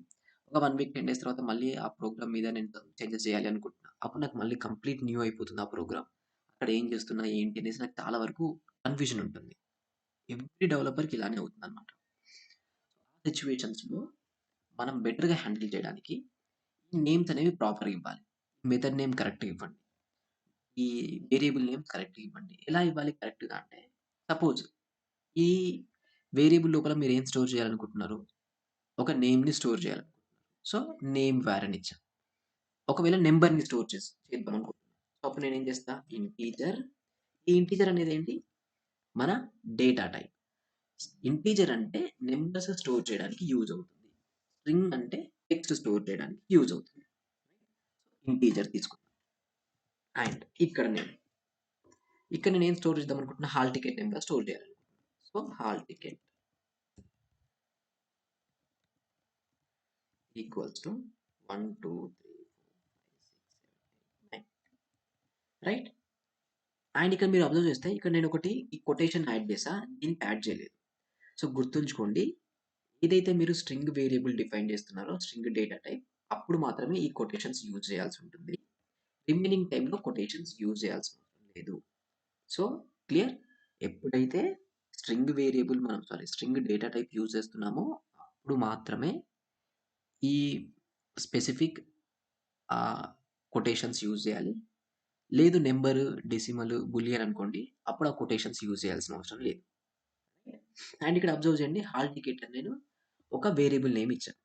ఒక 1 వీక్, 10 డేస్ తర్వాత మళ్ళీ ఆ ప్రోగ్రామ్ మీద నేను చేంజెస్ చేయాలి అనుకుంటున్నా. అప్పుడు నాకు మళ్ళీ కంప్లీట్ న్యూ అయిపోతుంది ఆ ప్రోగ్రామ్. అక్కడ ఏం చేస్తున్నా, ఏంటి అనేసి నాకు చాలా వరకు కన్‌ఫ్యూజన్ ఉంటుంది. ఎవ్రీ డెవలపర్‌కి ఇలానే అవుతుందన్నమాట. ఆ సిట్యుయేషన్స్‌లో మనం బెటర్‌గా హ్యాండిల్ చేయడానికి ఈ నేమ్స్ అనేవి ప్రాపర్‌గా ఇవ్వాలి. మెథడ్ నేమ్ కరెక్ట్‌గా ఇవ్వండి. ఈ వేరియబుల్ నేమ్ కరెక్ట్‌గా ఇవ్వండి. ఎలా ఇవ్వాలి కరెక్ట్‌గా అంటే సపోజ్ ఈ వేరియబుల్ లోపల మీరేం స్టోర్ చేయాలనుకుంటున్నారు? ఒక నేమ్‌ని స్టోర్ చేయాలనుకుంటున్నారు. సో, నేమ్ var అని ఇచ్చా. ఒకవేళ నంబర్‌ని స్టోర్ చేద్దాం అనుకుంటున్నా. సో, అప్పుడు నేనేం చేస్తా? ఇంటిజర్. ఈ ఇంటిజర్ అనేదేంటి? మన డేటా టైప్. ఇంటిజర్ అంటే నంబర్స్ స్టోర్ చేయడానికి యూజ్ అవుతుంది. స్ట్రింగ్ అంటే టెక్స్ట్ స్టోర్ చేయడానికి యూజ్ అవుతుంది. ఇంటిజర్ తీసుకున్నాం. అండ్ ఇక్కడ నేనేం స్టోర్ చేద్దాం అనుకుంటున్నా? హాల్ టికెట్ నేమ్‌గా స్టోర్ చేయాలనుకుంటున్నా. So, hall ticket equals to 1, 2, 3, 4, 5, 6, 7, 8, 9 right? And ఇక్కడ మీరు అబ్జర్వ్ చేస్తే ఇక్కడ నేనొకటి ఈ కొటేషన్ యాడ్ చేశా. దీనికి యాడ్ చేయలేదు. సో, గుర్తుంచుకోండి. ఏదైతే మీరు స్ట్రింగ్ వేరియబుల్ డిఫైన్ చేస్తున్నారో స్ట్రింగ్ డేటా టైప్ అప్పుడు మాత్రమే ఈ కొటేషన్స్ యూజ్ చేయాల్సి ఉంటుంది. రిమైనింగ్ టైమ్‌లో కొటేషన్స్ యూజ్ చేయాల్సిన అవసరం లేదు. So, clear? ఎప్పుడైతే స్ట్రింగ్ డేటా టైప్ యూజ్ చేస్తున్నామో అప్పుడు మాత్రమే ఈ స్పెసిఫిక్ కొటేషన్స్ యూజ్ చేయాలి. లేదు నెంబరు, డెసిమల్, బూలియన్ అనుకోండి. అప్పుడు ఆ కొటేషన్స్ యూజ్ చేయాల్సిన అవసరం లేదు. అండ్ ఇక్కడ అబ్జర్వ్ చేయండి, హాల్ టికెట్ అని నేను ఒక వేరియబుల్ నేమ్ ఇచ్చాను.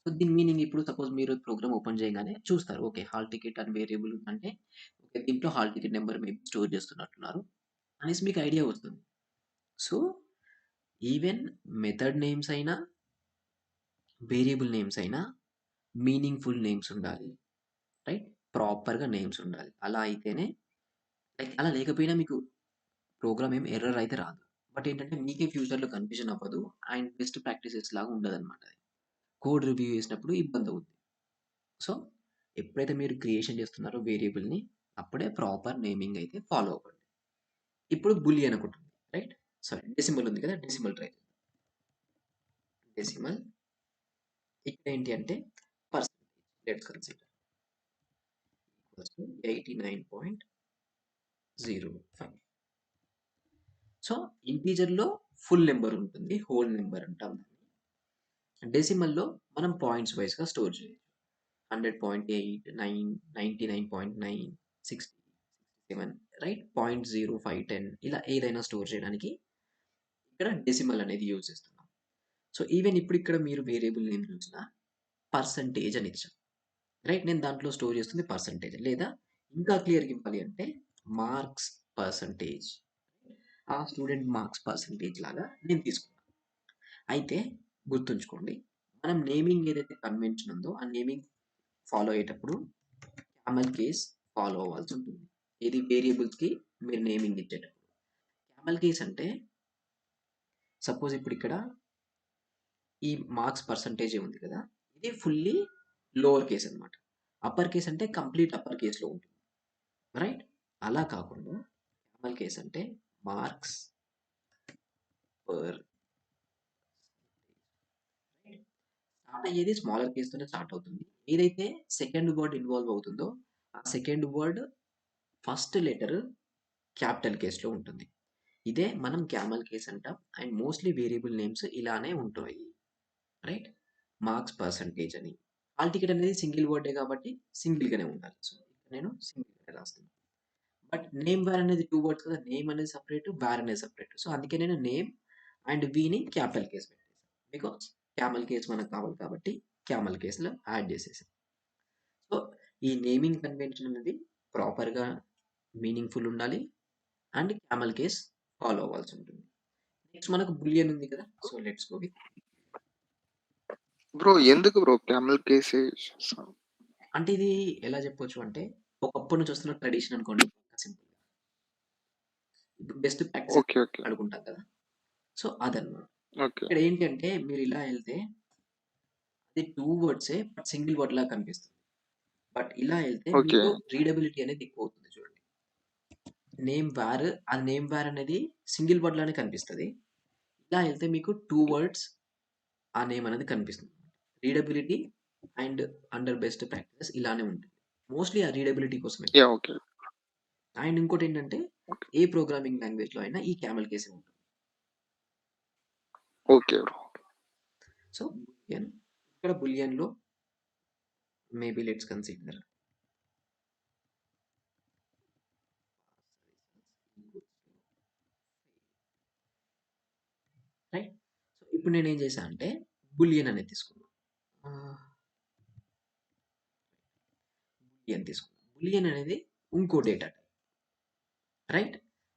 సో, దీని మీనింగ్ ఇప్పుడు సపోజ్ మీరు ప్రోగ్రామ్ ఓపెన్ చేయగానే చూస్తారు. ఓకే. హాల్ టికెట్ అని వేరియబుల్ ఉందంటే ఓకే. దీంట్లో hall ticket number maybe store చేస్తున్నట్టున్నారు అనేసి మీకు ఐడియా వస్తుంది. సో, ఈవెన్ మెథడ్ నేమ్స్ అయినా, వేరియబుల్ నేమ్స్ అయినా మీనింగ్‌ఫుల్ నేమ్స్ ఉండాలి. రైట్? ప్రాపర్‌గా నేమ్స్ ఉండాలి. అలా అయితేనే అలా లేకపోయినా మీకు ప్రోగ్రామ్ ఏం ఎర్రర్ అయితే రాదు. బట్ ఏంటంటే మీకే ఫ్యూచర్‌లో కన్‌ఫ్యూజన్ అవ్వదు. అండ్ బెస్ట్ ప్రాక్టీసెస్ లాగా ఉండదనమాట అది. కోడ్ రివ్యూ చేసినప్పుడు ఇబ్బందవుద్ది. సో, ఎప్పుడైతే మీరు క్రియేషన్ చేస్తున్నారో వేరియబుల్‌ని అప్పుడే ప్రాపర్ నేమింగ్ అయితే ఫాలో అవ్వండి. ఇప్పుడు బూలియన్ ఒకటుంది. రైట్? సారీ, డెసిమల్ ఉంది కదా! డెసిమల్ ట్రై చేద్దాం. డెసిమల్ ఇక్కడ ఏంటి అంటే percentage. Let's consider equals to 89.05. So, ఇంటీజర్‌లో ఫుల్ నంబర్ ఉంటుంది. హోల్ నంబర్ అంటాం దాన్ని. డెసిమల్‌లో మనం పాయింట్స్ వైస్‌గా స్టోర్ చేయొచ్చు. 100.8, 9, 99.9, 60, 67 రైట్? 0.05, 10 ఇలా ఏదైనా స్టోర్ చేయడానికి ఇక్కడ డెసిమల్ అనేది యూజ్ చేస్తున్నాం. సో, ఈవెన్ ఇప్పుడు ఇక్కడ మీరు వేరియబుల్ నేమ్ చూసినా పర్సెంటేజ్ అని ఇచ్చాం. రైట్? నేను దాంట్లో స్టోర్ చేస్తుంది పర్సెంటేజ్. లేదా ఇంకా క్లియర్‌గా ఇవ్వాలి అంటే మార్క్స్ పర్సెంటేజ్. ఆ స్టూడెంట్ మార్క్స్ పర్సెంటేజ్ లాగా నేను తీసుకున్నాను. అయితే గుర్తుంచుకోండి, మనం నేమింగ్ ఏదైతే కన్వెన్షన్ ఉందో ఆ నేమింగ్ ఫాలో అయ్యేటప్పుడు క్యామెల్ కేస్ ఫాలో అవ్వాల్సి ఉంటుంది. ఇది వేరియబుల్స్‌కి మీరు నేమింగ్ ఇచ్చేటప్పుడు. క్యామెల్ కేస్ అంటే సపోజ్ ఇప్పుడు ఇక్కడ ఈ మార్క్స్ పర్సెంటేజ్ ఉంది కదా! ఇది ఫుల్లీ లోవర్ కేస్ అన్నమాట. అప్పర్ కేస్ అంటే కంప్లీట్ అప్పర్ కేస్‌లో ఉంటుంది. రైట్? అలా కాకుండా క్యామెల్ కేస్ అంటే మార్క్స్ పర్ స్టార్ట్ అయ్యేది స్మాలర్ కేస్‌తోనే స్టార్ట్ అవుతుంది. ఏదైతే సెకండ్ వర్డ్ ఇన్వాల్వ్ అవుతుందో ఆ second word first letter capital కేస్‌లో ఉంటుంది. ఇదే మనం క్యామెల్ కేస్ అంటాం. అండ్ మోస్ట్‌లీ వేరియబుల్ నేమ్స్ ఇలానే ఉంటాయి. రైట్? మార్క్స్ పర్సెంటేజ్ అని. హాల్ టికెట్ అనేది సింగిల్ వర్డే కాబట్టి సింగిల్‌గానే ఉండాలి. సో, నేను సింగిల్‌గానే రాస్తున్నాను. బట్ నేమ్ వేర్ అనేది 2 వర్డ్స్ కదా! నేమ్ అనేది సెపరేట్, వేర్ అనేది సెపరేట్. సో, అందుకే నేను నేమ్ అండ్ వీని క్యాపిటల్ కేస్ పెట్టేసాను. బికాజ్ క్యామెల్ కేస్ మనకు కావాలి కాబట్టి క్యామెల్ కేస్‌లో యాడ్ చేసేసాను. సో, ఈ నేమింగ్ కన్వెన్షన్ అనేది ప్రాపర్‌గా మీనింగ్‌ఫుల్ ఉండాలి. అండ్ క్యామెల్ కేస్ ఫాలో అవ్వాల్సి ఉంటుంది. నెక్స్ట్ మనకు బూలియన్ ఉంది కదా! So, let's go with bro ఎందుకు బ్రో క్యామెల్ కేసే చేస్తాం? అంటే ఇది ఎలా చెప్పొచ్చు అంటే ఒకప్పటి నుంచి వస్తున్న ట్రెడిషన్ అనుకోండి. సింపుల్‌గా. ఇప్పుడు బెస్ట్ ప్రాక్టీస్ ఓకే. ఓకే. అనుకుంటాం కదా! సో, అదన్నమాట. ఓకే. ఇక్కడ ఏంటి అంటే మీరు ఇలా ఎళ్తే అది 2 వర్డ్సే బట్ సింగిల్ వర్డ్ లాగా కనిపిస్తుంది. బట్ ఇలా ఎళ్తే ఓకే. మీకు రీడబిలిటీ అనేది ఎక్కువ అవుతుంది చూడండి. నేమ్ వేర్ అనేది సింగిల్ వర్డ్ లానే కనిపిస్తది. ఇలా ఎళ్తే మీకు 2 వర్డ్స్ ఆ నేమ్ అనేది కనిపిస్తుంది. Readability and under best practices ఇలానే ఉంటుంది. మోస్ట్‌లీ ఆ రీడబిలిటీ కోసమే. యాహ్! ఓకే. అండ్ ఇంకోటేంటంటే ఓకే. ఏ ప్రోగ్రామింగ్ లాంగ్వేజ్‌లో అయినా ఈ క్యామెల్ కేసే ఉంటుంది. Okay bro. సో, బూలియన్ ఇక్కడ బూలియన్‌లో maybe let's consider right? So, ఇప్పుడు నేనేం చేశా అంటే బూలియన్ అనేది తీసుకున్నా. ఆహ్, బూలియన్ తీసుకున్నా. బూలియన్ అనేది ఇంకో డేటా టైప్. రైట్?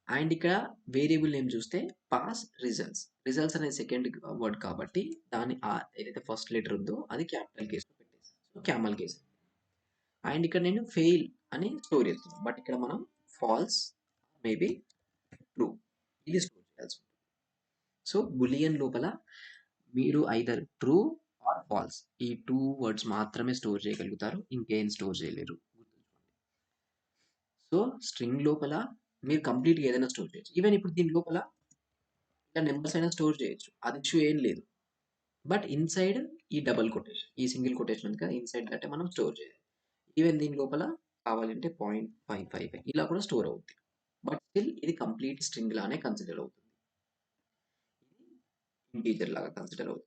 అండ్ ఇక్కడ వేరియబుల్ నేమ్ చూస్తే పాస్ రిజల్ట్స్. రిజల్ట్స్ అనేది సెకండ్ వర్డ్ కాబట్టి దాని ఏదైతే ఫస్ట్ లెటర్ ఉందో అది క్యాపిటల్ కేస్‌లో పెట్టేసాను. So, camel case. అండ్ ఇక్కడ నేను ఫెయిల్ అని స్టోర్ చేస్తున్నాను. బట్ ఇక్కడ మనం ఫాల్స్ మేబీ ట్రూ ఇది స్టోర్ చేయాల్సి ఉంటుంది. సో, బూలియన్ లోపల మీరు ఐదర్ ట్రూ ఆర్ ఫాల్స్ ఈ 2 వర్డ్స్ మాత్రమే స్టోర్ చేయగలుగుతారు. ఇంకేం స్టోర్ చేయలేరు. గుర్తుంచుకోండి. సో, స్ట్రింగ్ లోపల మీరు కంప్లీట్‌గా ఏదైనా స్టోర్ చేయొచ్చు. ఈవెన్ ఇప్పుడు దీని లోపల ఇలా నంబర్స్ అయినా స్టోర్ చేయొచ్చు. అది ఇష్యూ ఏం లేదు. బట్ ఇన్‌సైడ్ ఈ డబుల్ కొటేషన్, ఈ సింగిల్ కొటేషన్ ఉంది కదా! ఇన్‌సైడ్ దట్ మనం స్టోర్ చేయాలి. ఈవెన్ దీని లోపల కావాలంటే 0.555 ఇలా కూడా స్టోర్ అవుద్ది. బట్ స్టిల్ ఇది కంప్లీట్ స్ట్రింగ్ లానే కన్సిడర్ అవుతుంది. ఇది ఇంటీజర్ లాగా కన్సిడర్ అవుతుంది.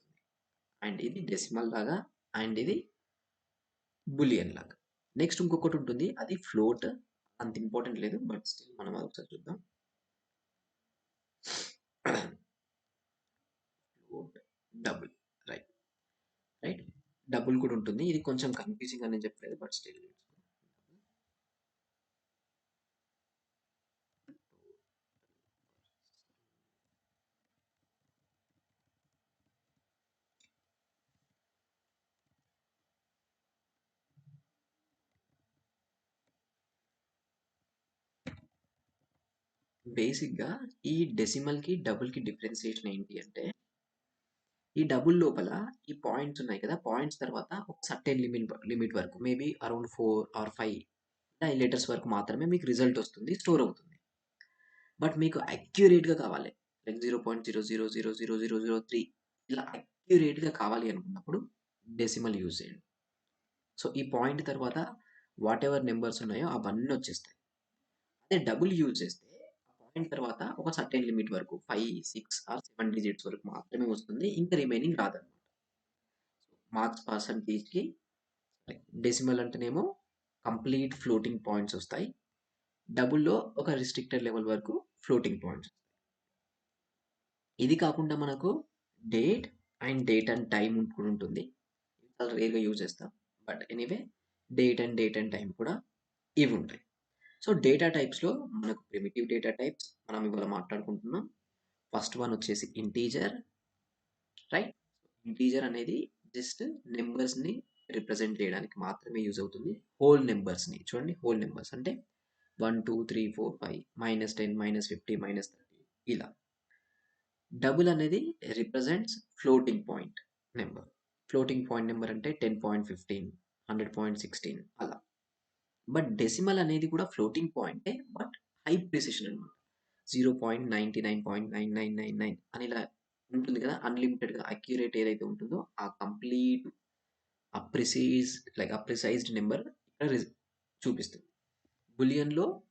అండ్ ఇది డెసిమల్ లాగా అండ్ ఇది బూలియన్ లాగా. నెక్స్ట్ ఇంకొకటి ఉంటుంది. అది ఫ్లోట్. అంత ఇంపార్టెంట్ లేదు. బట్ స్టిల్ మనం అది ఒకసారి చూద్దాం. Float, double. Right. Right. Double కూడా ఉంటుంది. ఇది కొంచెం కన్‌ఫ్యూజింగ్ అని చెప్పలేదు. బట్ స్టిల్ బేసిక్‌గా ఈ డెసిమల్‌కి, డబుల్‌కి డిఫరెన్షియేషన్ ఏంటి అంటే, ఈ డబుల్ లోపల ఈ పాయింట్స్ ఉన్నాయి కదా! పాయింట్స్ తర్వాత ఒక సర్టెన్ లిమిట్ వరకు మేబీ అరౌండ్ 4 ఆర్ 5 లెటర్స్ వరకు మాత్రమే మీకు రిజల్ట్ వస్తుంది. స్టోర్ అవుతుంది. బట్ మీకు అక్యురేట్‌గా కావాలి. లైక్ 0.00000003 ఇలా అక్యురేట్‌గా కావాలి అనుకున్నప్పుడు డెసిమల్ యూజ్ చేయండి. సో, ఈ పాయింట్ తర్వాత వాటెవర్ నంబర్స్ ఉన్నాయో అవన్నీ వచ్చేస్తాయి. అదే డబుల్ యూజ్ చేస్తే ఆ పాయింట్ తర్వాత ఒక సర్టెన్ లిమిట్ వరకు 5, 6 ఆర్ 7 డిజిట్స్ వరకు మాత్రమే వస్తుంది. ఇంకా రిమైనింగ్ రాదన్నమాట. మార్క్స్ పర్సెంటేజ్‌కి డెసిమల్ అంటేనేమో కంప్లీట్ ఫ్లోటింగ్ పాయింట్స్ వస్తాయి. డబుల్‌లో ఒక రిస్ట్రిక్టెడ్ లెవెల్ వరకు ఫ్లోటింగ్ పాయింట్స్. ఇది కాకుండా మనకు డేట్ డేట్ అండ్ టైమ్ కూడా ఉంటుంది. చాలా రేర్‌గా యూజ్ చేస్తాం. But anyway date and time కూడా ఇవి ఉంటాయి. సో, డేటా టైప్స్‌లో మనకు ప్రిమిటివ్ డేటా టైప్స్ మనం ఇవాళ మాట్లాడుకుంటున్నాం. ఫస్ట్ వన్ వచ్చేసి ఇంటీజర్. రైట్. ఇంటీజర్ అనేది జస్ట్ నంబర్స్‌ని రిప్రజెంట్ చేయడానికి మాత్రమే యూజ్ అవుతుంది. హోల్ నంబర్స్‌ని చూడండి. హోల్ నంబర్స్ అంటే 1, 2, 3, 4, 5 -10, -50, -30 ఇలా. డబుల్ అనేది represents floating point number. Floating point number అంటే 10.15, 100.16 అలా. బట్ డెసిమల్ అనేది కూడా ఫ్లోటింగ్ పాయింటే. బట్ హై ప్రిసిషన్ అన్నమాట. 0.99.9999 అని ఇలా ఉంటుంది కదా! అన్‌లిమిటెడ్‌గా అక్యురేట్ ఏదైతే ఉంటుందో ఆ కంప్లీట్ ఆ ప్రిసైజ్ లైక్ ఆ ప్రిసైజ్డ్ నంబర్ ఇక్కడ చూపిస్తుంది. బూలియన్‌లో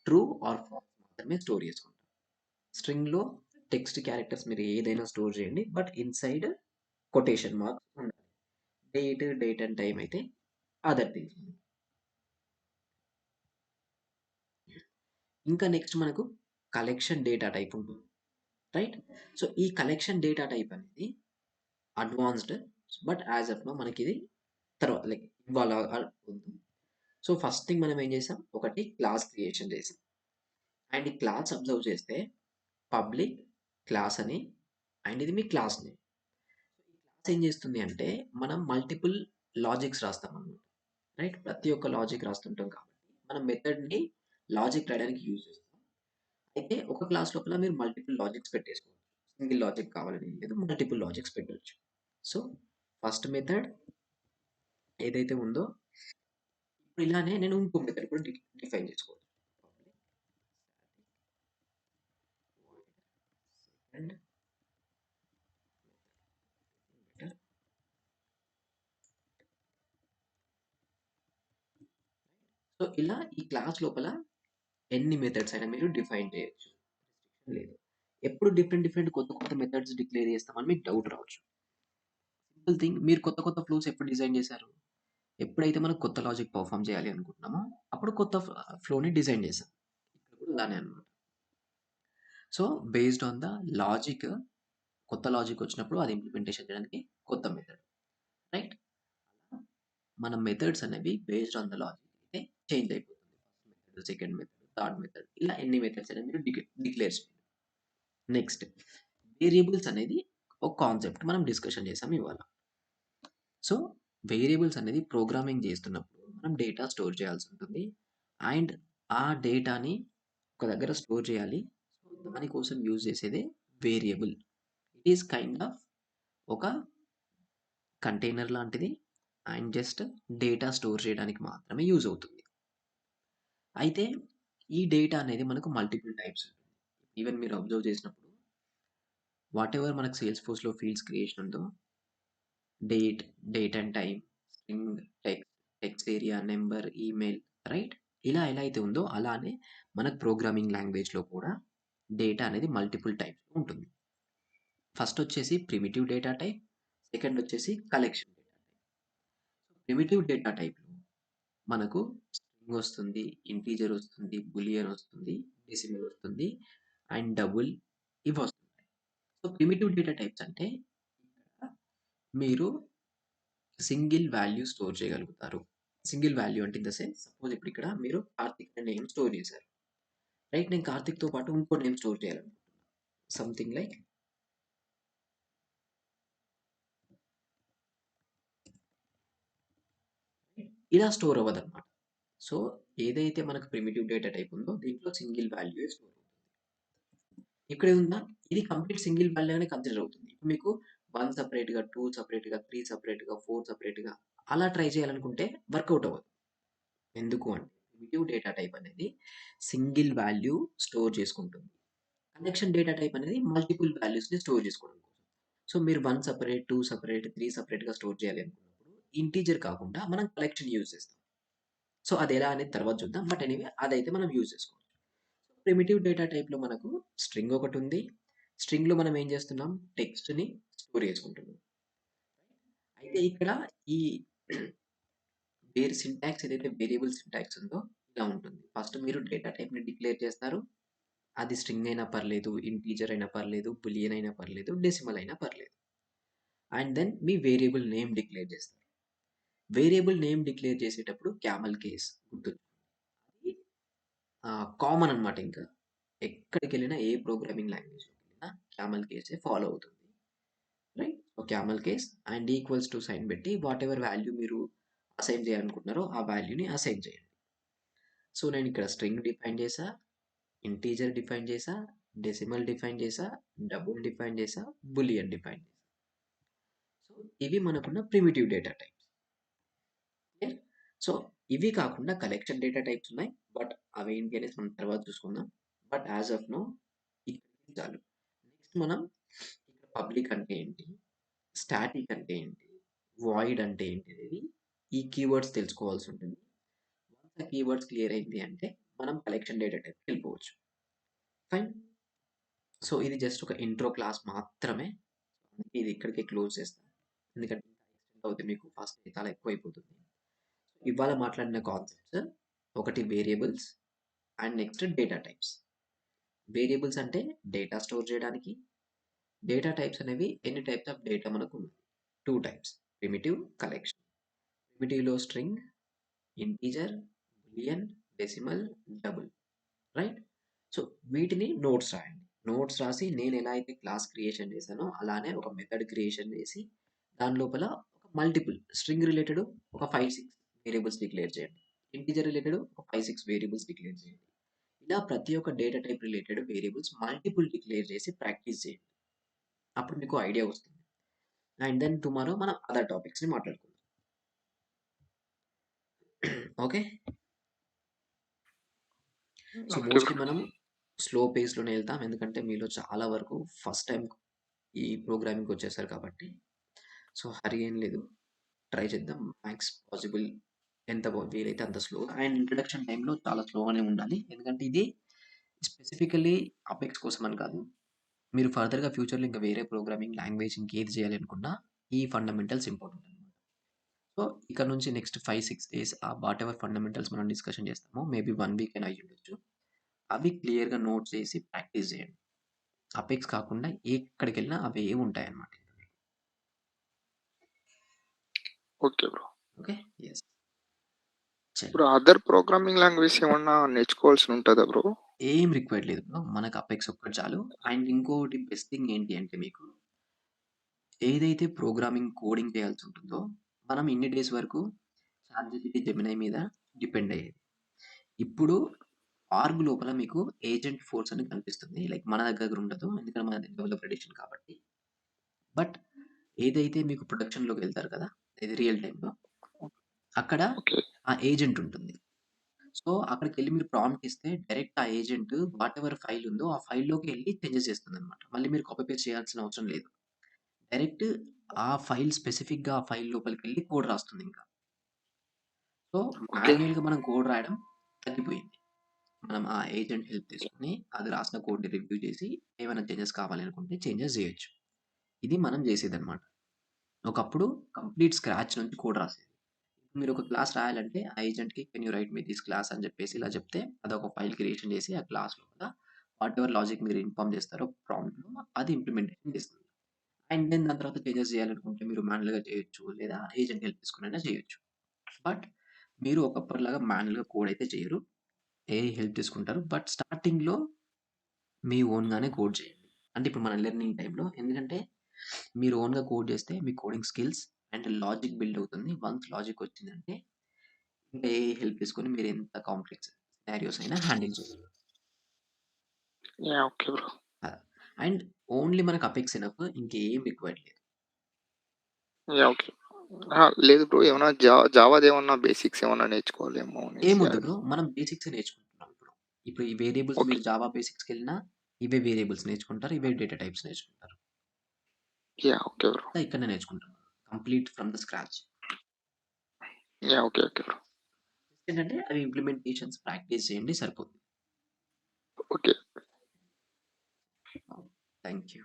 ట్రూ ఆర్ ఫాల్స్ మాత్రమే స్టోర్ చేసుకుంటాం. స్ట్రింగ్‌లో టెక్స్ట్ క్యారెక్టర్స్ మీరు ఏదైనా స్టోర్ చేయండి. బట్ ఇన్‌సైడ్ కొటేషన్ మార్క్స్ ఉండాలి. డేట్ అండ్ టైమ్ అయితే అదర్ థింగ్స్. ఇంకా నెక్స్ట్ మనకు కలెక్షన్ డేటా టైప్ ఉంటుంది. రైట్. సో, ఈ కలెక్షన్ డేటా టైప్ అనేది advanced. But as of now మనకిది తర్వాత లైక్ ఇవాళ వద్దు. సో, ఫస్ట్ థింగ్ మనం ఏం చేసాం? ఒకటి క్లాస్ క్రియేషన్ చేసాం. ఈ క్లాస్ అబ్జర్వ్ చేస్తే పబ్లిక్ క్లాస్ అని ఇది మీ క్లాస్ నేమ్. ఈ క్లాస్ ఏం చేస్తుంది అంటే మనం మల్టిపుల్ లాజిక్స్ రాస్తామన్నమాట. రైట్. ప్రతి ఒక్క లాజిక్ రాస్తుంటాం కాబట్టి మనం మెథడ్‌ని లాజిక్ రాయడానికి యూజ్ చేస్తాం. అయితే ఒక క్లాస్ లోపల మీరు మల్టిపుల్ లాజిక్స్ పెట్టేసుకోవచ్చు. సింగిల్ లాజిక్ కావాలని ఏం లేదు. మల్టిపుల్ లాజిక్స్ పెట్టొచ్చు. సో, ఫస్ట్ మెథడ్ ఏదైతే ఉందో ఇప్పుడు ఇలానే నేను ఇంకో మెథడ్ కూడా డిఫైన్ చేసుకోవచ్చు. Public and method. సో, ఇలా ఈ క్లాస్ లోపల ఎన్ని మెథడ్స్ అయినా మీరు డిఫైన్ చేయొచ్చు. లేదు. ఎప్పుడు డిఫరెంట్ కొత్త మెథడ్స్ డిక్లేర్ చేస్తామని మీకు డౌట్ రావచ్చు. సింపుల్ థింగ్ మీరు కొత్త ఫ్లోస్ ఎప్పుడు డిజైన్ చేశారు? ఎప్పుడైతే మనం కొత్త లాజిక్ పెర్ఫార్మ్ చేయాలి అనుకుంటున్నామో అప్పుడు కొత్త ఫ్లోని డిజైన్ చేసాం. ఇక్కడ కూడా అలానే అన్నమాట. So, based on the logic కొత్త లాజిక్ వచ్చినప్పుడు అది ఇంప్లిమెంటేషన్ చేయడానికి కొత్త మెథడ్. రైట్. మన మెథడ్స్ అనేవి బేస్డ్ ఆన్ ద లాజిక్ అయితే చేంజ్ అయిపోతుంది. First method, second method, third method ఇలా ఎన్ని మెథడ్స్ అనేవి మీరు డిక్లేర్ చేయండి. నెక్స్ట్ వేరియబుల్స్ అనేది ఒక కాన్సెప్ట్ మనం డిస్కషన్ చేసాం ఇవాళ. సో, వేరియబుల్స్ అనేది ప్రోగ్రామింగ్ చేస్తున్నప్పుడు మనం డేటా స్టోర్ చేయాల్సి ఉంటుంది. అండ్ ఆ డేటాని ఒక దగ్గర స్టోర్ చేయాలి. సో, దానికోసం యూజ్ చేసేదే variable. It is kind of ఒక కంటైనర్ లాంటిది. జస్ట్ డేటా స్టోర్ చేయడానికి మాత్రమే యూజ్ అవుతుంది. అయితే ఈ డేటా అనేది మనకు మల్టిపుల్ టైప్స్ ఉంటుంది. ఈవెన్ మీరు అబ్జర్వ్ చేసినప్పుడు వాటెవర్ మనకు సేల్స్ ఫోర్స్‌లో ఫీల్డ్స్ క్రియేషన్ ఉందో date, date and time, string, text area, number, email right? ఇలా ఎలా అయితే ఉందో అలానే మనకు ప్రోగ్రామింగ్ లాంగ్వేజ్‌లో కూడా డేటా అనేది మల్టిపుల్ టైప్స్‌లో ఉంటుంది. ఫస్ట్ వచ్చేసి ప్రిమిటివ్ డేటా టైప్. సెకండ్ వచ్చేసి collection data type. Primitive data టైప్‌లో మనకు స్ట్రింగ్ వస్తుంది, ఇంటీజర్ వస్తుంది, బూలియన్ వస్తుంది, డెసిమల్ వస్తుంది అండ్ డబుల్ ఇవొస్తాయి. సో, ప్రిమిటివ్ డేటా టైప్స్ అంటే ఇక్కడ మీరు సింగిల్ వాల్యూ స్టోర్ చేయగలుగుతారు. సింగిల్ వాల్యూ అంటే ఇన్ ద సెన్స్ సపోజ్ ఇప్పుడు ఇక్కడ మీరు కార్తిక్ అనే నేమ్ స్టోర్ చేశారు. రైట్? నేను కార్తిక్‌తో పాటు ఇంకో నేమ్ స్టోర్ చేయాలనుకుంటున్నా. సంథింగ్ లైక్ ఇలా స్టోర్ అవ్వదన్నమాట. సో, ఏదైతే మనకు ప్రిమిటివ్ డేటా టైప్ ఉందో దీంట్లో సింగిల్ వాల్యూయే స్టోర్ అవుతుంది. ఇక్కడేముందా ఇది కంప్లీట్ సింగిల్ వాల్యూ అనే కన్సిడర్ అవుతుంది. ఇప్పుడు మీకు 1 సెపరేట్‌గా, 2 సెపరేట్‌గా, 3 సెపరేట్‌గా, 4 సెపరేట్‌గా అలా ట్రై చేయాలనుకుంటే వర్కౌట్ అవ్వదు. ఎందుకు అంటే ప్రిమిటివ్ డేటా టైప్ అనేది సింగిల్ వాల్యూ స్టోర్ చేసుకుంటుంది. కనెక్షన్ డేటా టైప్ అనేది మల్టిపుల్ వాల్యూస్‌ని స్టోర్ చేసుకోవడం కోసం. సో, మీరు 1 సెపరేట్, 2 సెపరేట్, 3 సెపరేట్‌గా స్టోర్ చేయాలి అనుకున్నప్పుడు ఇంటిజర్ కాకుండా మనం కలెక్షన్ యూజ్ చేస్తాం. సో, అదెలా అనేది తర్వాత చూద్దాం. బట్ ఎనీవే అదైతే మనం యూజ్ చేసుకోవచ్చు. ప్రిమిటివ్ డేటా టైప్‌లో మనకు స్ట్రింగ్ ఒకటుంది. స్ట్రింగ్‌లో మనం ఏం చేస్తున్నాం? టెక్స్ట్‌ని స్టోర్ చేసుకుంటున్నాం. అయితే ఇక్కడ ఈ సింటాక్స్ ఏదైతే వేరియబుల్ సింటాక్స్ ఉందో ఇలా ఉంటుంది. ఫస్ట్ మీరు డేటా టైప్‌ని డిక్లేర్ చేస్తారు. అది స్ట్రింగ్ అయినా పర్లేదు, ఇంటీజర్ అయినా పర్లేదు, బూలియన్ అయినా పర్లేదు, డెసిమల్ అయినా పర్లేదు. అండ్ దెన్ మీ వేరియబుల్ నేమ్ డిక్లేర్ చేస్తారు. వేరియబుల్ నేమ్ డిక్లేర్ చేసేటప్పుడు క్యామెల్ కేస్ గుర్తుంచుకోండి. కామన్ అన్నమాట ఇంకా. ఎక్కడికెళ్ళినా ఏ ప్రోగ్రామింగ్ లాంగ్వేజ్‌లోకెళ్ళినా క్యామెల్ కేసే ఫాలో అవుతుంది. Right? So, camel case and equals to sign పెట్టి వాటెవర్ వాల్యూ మీరు అసైన్ చేయాలనుకుంటున్నారో ఆ వాల్యూని అసైన్ చేయండి. సో, నేనిక్కడ స్ట్రింగ్ డిఫైన్ చేశా, ఇంటీజర్ డిఫైన్ చేశా, డెసిమల్ డిఫైన్ చేశా, డబుల్ డిఫైన్ చేశా, బూలియన్ డిఫైన్ చేశా. సో, ఇవి మనకున్న primitive data types. Clear? So, ఇవి కాకుండా కలెక్షన్ డేటా టైప్స్ ఉన్నాయి. బట్ అవేంటి అనేది మనం తర్వాత చూసుకుందాం. బట్ యాస్ ఆఫ్ నౌ ఇక్కడికి చాలు. నెక్స్ట్ మనం ఇక్కడ పబ్లిక్ అంటే ఏంటి? స్టాటిక్ అంటే ఏంటి? వాయిడ్ అంటే ఏంటి అనేది ఈ కీవర్డ్స్ తెలుసుకోవాల్సి ఉంటుంది. వన్స్ ఆ కీవర్డ్స్ క్లియర్ అయింది అంటే మనం కలెక్షన్ డేటా టైప్‌కి వెళ్ళిపోవచ్చు. ఫైన్. సో, ఇది జస్ట్ ఒక ఇంట్రో క్లాస్ మాత్రమే. అందుకే ఇది ఇక్కడికే క్లోజ్ చేస్తాను. ఎందుకంటే ఎక్స్టెండ్ అవుతే మీకు ఫాస్ట్ చాలా ఎక్కువైపోతుంది. ఇవాళ మాట్లాడిన కాన్సెప్ట్స్ ఒకటి variables and next data types. Variables అంటే డేటా స్టోర్ చేయడానికి. డేటా టైప్స్ అనేవి ఎన్ని టైప్స్ ఆఫ్ డేటా మనకు ఉన్నాయి. 2 టైప్స్ ప్రిమిటివ్, కలెక్షన్. ప్రిమిటివ్‌లో string, integer, boolean, decimal, double. Right? So, వీటిని నోట్స్ రాయండి. నోట్స్ రాసి నేను ఎలా అయితే క్లాస్ క్రియేషన్ చేశానో అలానే ఒక మెథడ్ క్రియేషన్ చేసి దాని లోపల ఒక మల్టిపుల్ స్ట్రింగ్ రిలేటెడ్ ఒక 5, 6 వేరియబుల్స్ డిక్లేర్ చేయండి. ఇంటీజర్ రిలేటెడ్ ఒక 5, 6 వేరియబుల్స్ డిక్లేర్ చేయండి. ఇలా ప్రతి ఒక్క data type related variables multiple declare చేసి ప్రాక్టీస్ చేయండి. అప్పుడు మీకు ఐడియా వస్తుంది. అండ్ దెన్ టుమారో మనం అదర్ టాపిక్స్‌ని మాట్లాడుకుందాం. Okay. So, okay mostly bro. మనం స్లో పేస్‌లోనే ఎళ్తాం. ఎందుకంటే మీలో చాలా వరకు ఫస్ట్ టైమ్ ఈ ప్రోగ్రామింగ్‌కి వచ్చేసారు కాబట్టి. సో, హరి ఏం లేదు. ట్రై చేద్దాం. మ్యాక్స్ పాసిబుల్ ఎంత వీలైతే అంత స్లో. అండ్ ఇంట్రడక్షన్ టైమ్‌లో చాలా స్లోగానే ఉండాలి. ఎందుకంటే ఇది స్పెసిఫికల్లీ అపెక్స్ కోసం అని కాదు. మీరు ఫర్దర్‌గా ఫ్యూచర్‌లో ఇంకా వేరే ప్రోగ్రామింగ్ లాంగ్వేజ్ ఇంకేది చేయాలనుకున్నా ఈ ఫండమెంటల్స్ ఇంపార్టెంట్ అన్నమాట. సో, ఇక నుంచి నెక్స్ట్ 5, 6 డేస్ వాటెవర్ ఫండమెంటల్స్ మనం డిస్కషన్ చేస్తామో మేబీ 1 వీక్ అయినా అయ్యుండొచ్చు. అవి క్లియర్‌గా నోట్స్ చేసి ప్రాక్టీస్ చేయండి. అపెక్స్ కాకుండా ఎక్కడికెళ్ళినా అవే ఉంటాయన్నమాట. Okay bro. ఓకే. యెస్. చలో. ఇప్పుడు అదర్ ప్రోగ్రామింగ్ లాంగ్వేజ్ ఏమన్నా నేర్చుకోవాల్సి ఉంటదా బ్రో? ఏం రిక్వైర్డ్ లేదు బ్రో. మనకు అపెక్స్ ఒక్కటి చాలు. అండ్ ఇంకోటి బెస్ట్ థింగ్ ఏంటి అంటే మీకు ఏదైతే ప్రోగ్రామింగ్ కోడింగ్ చేయాల్సి ఉంటుందో మనం ఇన్ని డేస్ వరకు చాట్‌జీపీటీ, జెమినై మీద డిపెండ్ అయ్యేది. ఇప్పుడు ఆర్గ్ లోపల మీకు ఏజెంట్ ఫోర్స్ అని కనిపిస్తుంది. లైక్ మన దగ్గర ఉండదు. ఎందుకంటే మనది డెవలపర్ ఎడిషన్ కాబట్టి. బట్ ఏదైతే మీకు ప్రొడక్షన్‌లోకి వెళ్తారు కదా! ఇది రియల్ టైమ్‌లో అక్కడ ఓకే. ఆ ఏజెంట్ ఉంటుంది. సో, అక్కడికెళ్ళి మీరు ప్రాంప్ట్ ఇస్తే డైరెక్ట్ ఆ ఏజెంట్ వాటెవర్ ఫైల్ ఉందో ఆ ఫైల్‌లోకి ఎళ్లి చేంజెస్ చేస్తుందన్నమాట. మళ్ళీ మీరు కాపీ పేస్ట్ చేయాల్సిన అవసరం లేదు. డైరెక్ట్ ఆ ఫైల్ స్పెసిఫిక్‌గా ఆ ఫైల్ లోపలికెళ్ళి కోడ్ రాస్తుందింకా. So, okay. మాన్యుయల్‌గా మనం కోడ్ రాయడం తగ్గిపోయింది. మనం ఆ ఏజెంట్ హెల్ప్ తీసుకొని అది రాసిన కోడ్‌ని రివ్యూ చేసి ఏమైనా చేంజెస్ కావాలనుకుంటే చేంజెస్ జేయొచ్చు. ఇది మనం జేసేదన్నమాట. ఒకప్పుడు కంప్లీట్ స్క్రాచ్ నుంచి కోడ్ రాసేది. మీరు ఒక క్లాస్ రాయాలంటే ఆ ఏజెంట్‌కి can you write me this class అని చెప్పేసి ఇలా చెప్తే అదొక ఫైల్ క్రియేషన్ చేసి ఆ క్లాస్ లోపల వాటెవర్ లాజిక్ మీరు ఇన్ఫార్మ్ చేస్తారో ప్రాంప్ట్‌లో అది ఇంప్లిమెంటేషన్ చేస్తుంది. అండ్ దెన్ దాని తర్వాత చేంజెస్ చేయాలనుకుంటే మీరు మాన్యుయల్‌గా చేయొచ్చు. లేదా ఏజెంట్ హెల్ప్ తీసుకొనైనా చేయొచ్చు. బట్ మీరు ఒకప్పటిలాగా మాన్యుయల్‌గా కోడ్ అయితే చేయరు. ఏఐ హెల్ప్ తీసుకుంటారు. బట్ స్టార్టింగ్‌లో మీ ఓన్‌గానే కోడ్ చేయండి. అంటే ఇప్పుడు మన లెర్నింగ్ టైమ్‌లో ఎందుకంటే మీరు ఓన్‌గా కోడ్ చేస్తే మీ coding skills and logic build అవుతుంది. వన్స్ లాజిక్ వచ్చిందంటే ఇంకా ఏఐ హెల్ప్ తీసుకొని మీరు ఎంత కాంప్లెక్స్ సినారియోస్ అయినా హ్యాండిల్ చేయగలరు. Yeah! Okay bro. And only మనకు అపెక్స్ ఎనఫ్ ఇంకేం రిక్వైర్డ్ లేదు. యాహ్! ఓకే. అహా! లేదు బ్రో. ఏమన్నా జావాదేమన్నా బేసిక్స్ ఏమన్నా నేర్చుకోవాలేమో అనేసి ఏమొద్దు అది. బ్రో. మనం బేసిక్సే నేర్చుకుంటున్నాం ఇప్పుడు. ఇప్పుడు ఈ వేరియబుల్స్ ఓకే. మీరు జావా బేసిక్స్‌కెళ్ళినా ఇవే వేరియబుల్స్ నేర్చుకుంటారు. ఇవే డేటా టైప్స్ నేర్చుకుంటారు. యాహ్! Okay bro. అంతా ఇక్కడనే నేర్చుకుంటున్నాం. Complete from the scratch. Yeah! Okay. Okay bro. ఏంటంటే అవి ఇంప్లిమెంటేషన్స్ ప్రాక్టీస్ చేయండి సరిపోతుంది. ఓకే. Thank you.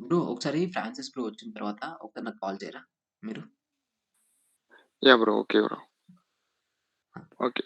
బ్రో ఒకసారి ఫ్రాన్సిస్ బ్రో వచ్చిన తర్వాత ఒకసారి నాకు కాల్ చేయరా మీరు? Yeah! Bro. Okay bro. Okay.